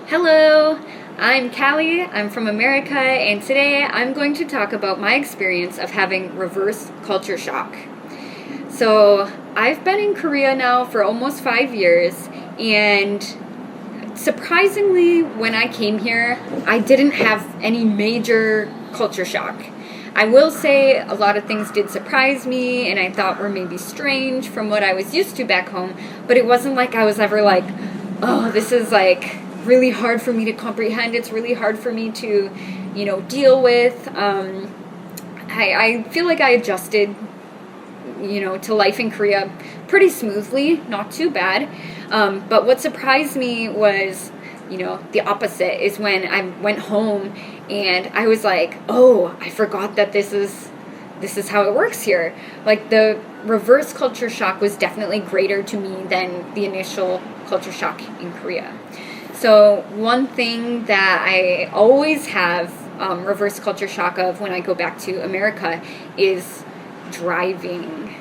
Hello, I'm Callie, I'm from America, and today I'm going to talk about my experience of having reverse culture shock. So, I've been in Korea now for almost 5 years, and surprisingly, when I came here, I didn't have any major culture shock. I will say a lot of things did surprise me, and I thought were maybe strange from what I was used to back home, but it wasn't like I was ever like, oh, this is like really hard for me to comprehend. It's really hard for me to, deal with. I feel like I adjusted, to life in Korea pretty smoothly, not too bad. But what surprised me was, the opposite is when I went home and I was like, oh, I forgot that this is how it works here. Like the reverse culture shock was definitely greater to me than the initial culture shock in Korea. So one thing that I always have reverse culture shock of when I go back to America is driving.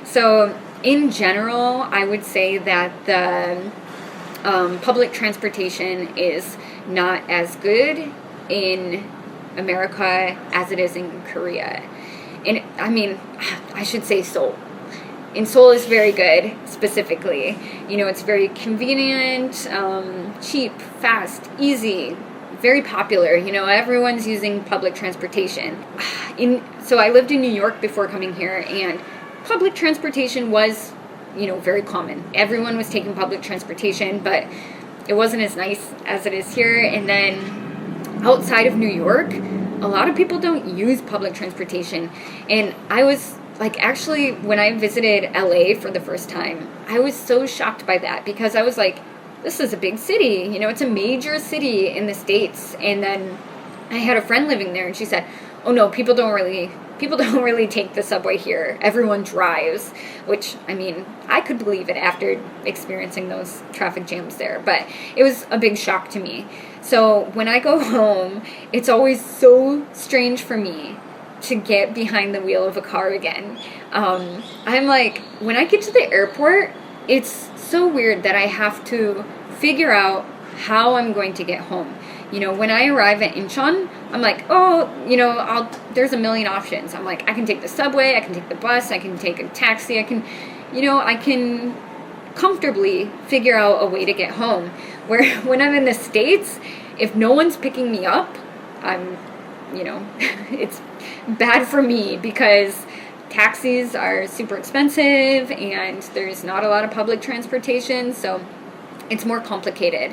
So in general, I would say that the public transportation is not as good in America as it is in Korea. And I mean, I should say Seoul. In Seoul is very good, specifically. It's very convenient, cheap, fast, easy, very popular. Everyone's using public transportation. So I lived in New York before coming here, and public transportation was, very common. Everyone was taking public transportation, but it wasn't as nice as it is here. And then outside of New York, a lot of people don't use public transportation. And I was actually, when I visited LA for the first time, I was so shocked by that because I was like, this is a big city, it's a major city in the States. And then I had a friend living there and she said, oh no, people don't really take the subway here. Everyone drives, which, I could believe it after experiencing those traffic jams there, but it was a big shock to me. So when I go home, it's always so strange for me to get behind the wheel of a car again. I'm like, when I get to the airport, it's so weird that I have to figure out how I'm going to get home. When I arrive at Incheon, I'm like, there's a million options. I'm like, I can take the subway, I can take the bus, I can take a taxi, I can comfortably figure out a way to get home. Where when I'm in the States, if no one's picking me up, it's bad for me because taxis are super expensive and there's not a lot of public transportation, so it's more complicated.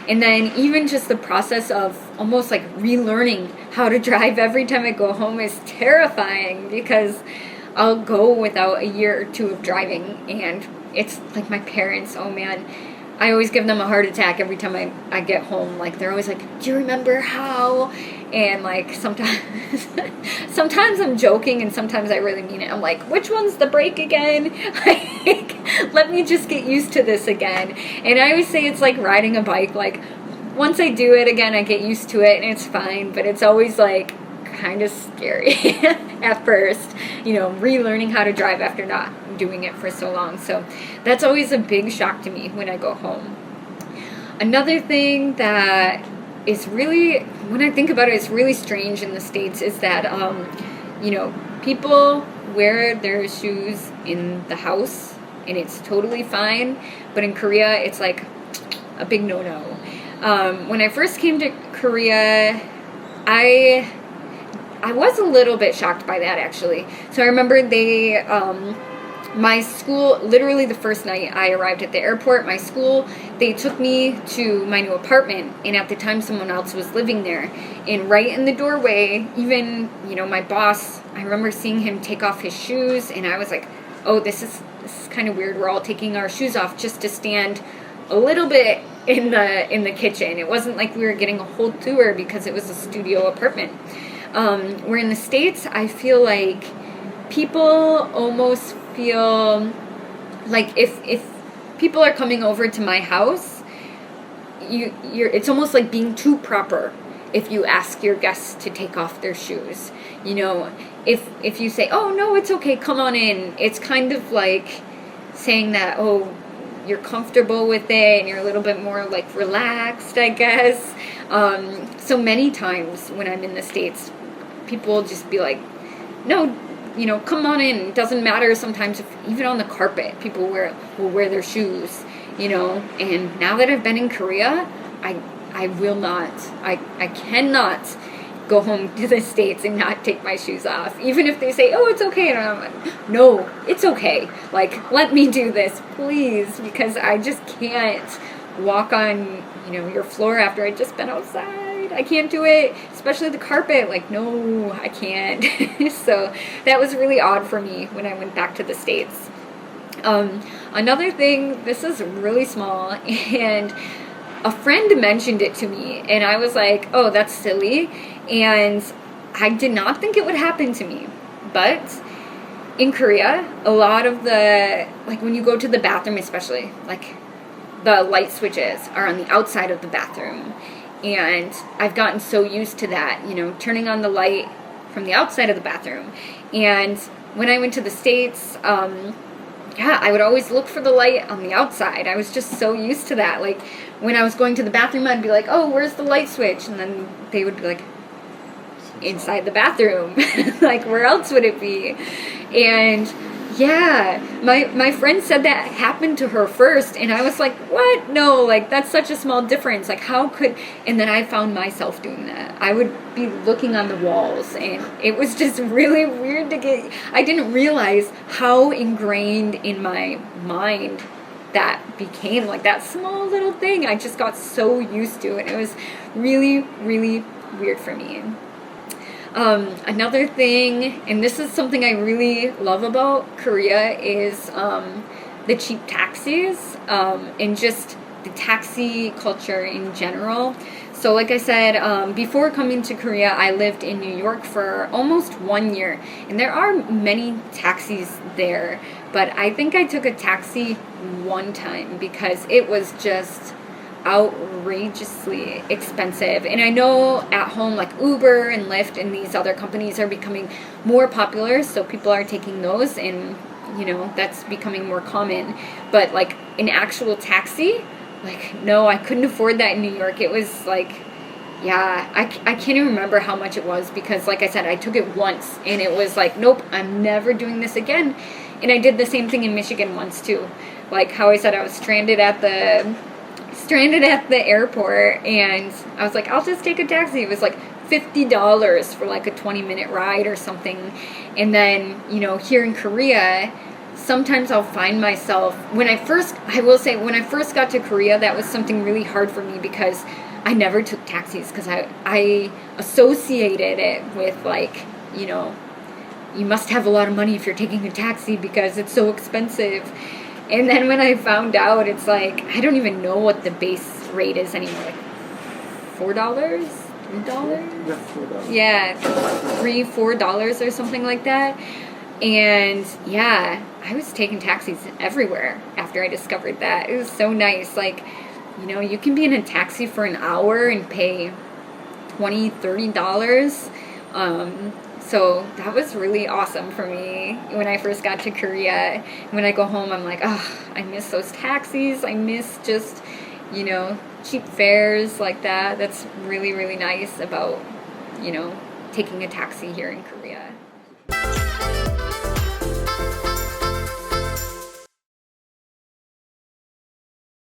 And then even just the process of almost like relearning how to drive every time I go home is terrifying because I'll go without a year or two of driving and it's like my parents, oh man, I always give them a heart attack every time I get home. Like, they're always like, do you remember how? And, sometimes I'm joking and sometimes I really mean it. I'm like, which one's the brake again? Let me just get used to this again. And I always say it's like riding a bike. Like, once I do it again, I get used to it and it's fine. But it's always, kind of scary at first, relearning how to drive after not doing it for so long. So that's always a big shock to me when I go home. Another thing that is really, when I think about it, it's really strange in the States is that, people wear their shoes in the house and it's totally fine. But in Korea, it's like a big no-no. When I first came to Korea, I was a little bit shocked by that, actually. So I remember my school, literally the first night I arrived at the airport, my school, they took me to my new apartment, and at the time someone else was living there. And right in the doorway, even, my boss, I remember seeing him take off his shoes, and I was like, oh, this is kind of weird. We're all taking our shoes off just to stand a little bit in the kitchen. It wasn't like we were getting a whole tour because it was a studio apartment. Where in the States, I feel like people almost feel like if people are coming over to my house, it's almost like being too proper if you ask your guests to take off their shoes. If you say, oh no, it's okay, come on in, it's kind of like saying that, oh, you're comfortable with it and you're a little bit more like relaxed, I guess. So many times when I'm in the States, people will just be like, no, come on in. It doesn't matter sometimes if even on the carpet, people will wear their shoes, and now that I've been in Korea, I will not, I cannot go home to the States and not take my shoes off. Even if they say, oh, it's okay. And I'm like, no, it's okay. Like, let me do this, please. Because I just can't walk on, your floor after I've just been outside. I can't do it, especially the carpet. Like, no, I can't. So that was really odd for me when I went back to the States. Another thing, this is really small, and a friend mentioned it to me, and I was like, oh, that's silly. And I did not think it would happen to me. But in Korea, a lot of the, like when you go to the bathroom especially, like the light switches are on the outside of the bathroom. And I've gotten so used to that, turning on the light from the outside of the bathroom. And when I went to the States, I would always look for the light on the outside. I was just so used to that. Like when I was going to the bathroom, I'd be like, oh, where's the light switch? And then they would be like, inside the bathroom. Like, where else would it be? And yeah, my friend said that happened to her first, and I was like, what? No, like, that's such a small difference. Like, how could... And then I found myself doing that. I would be looking on the walls, and it was just really weird to get... I didn't realize how ingrained in my mind that became, like, that small little thing. I just got so used to it. It was really, really weird for me. Another thing, and this is something I really love about Korea, is the cheap taxis and just the taxi culture in general. So like I said, before coming to Korea, I lived in New York for almost 1 year. And there are many taxis there, but I think I took a taxi one time because it was just outrageously expensive. And I know at home, like Uber and Lyft and these other companies are becoming more popular, so people are taking those, and that's becoming more common. But like an actual taxi, like, no, I couldn't afford that in New York. It was like, I can't even remember how much it was, because like I said, I took it once and it was like, nope, I'm never doing this again. And I did the same thing in Michigan once too. Like how I said, I was stranded at the airport, and I was like, I'll just take a taxi. It was like $50 for like a 20-minute ride or something. And then, here in Korea, sometimes I'll find myself, when I first got to Korea, that was something really hard for me because I never took taxis, because I associated it with like, you must have a lot of money if you're taking a taxi because it's so expensive. And then when I found out, it's like, I don't even know what the base rate is anymore. Like $4? $3? Yeah, $3-4 or something like that. And yeah, I was taking taxis everywhere after I discovered that. It was so nice. Like, you can be in a taxi for an hour and pay $20-30. So that was really awesome for me when I first got to Korea. When I go home, I'm like, I miss those taxis. I miss just, cheap fares like that. That's really, really nice about, taking a taxi here in Korea.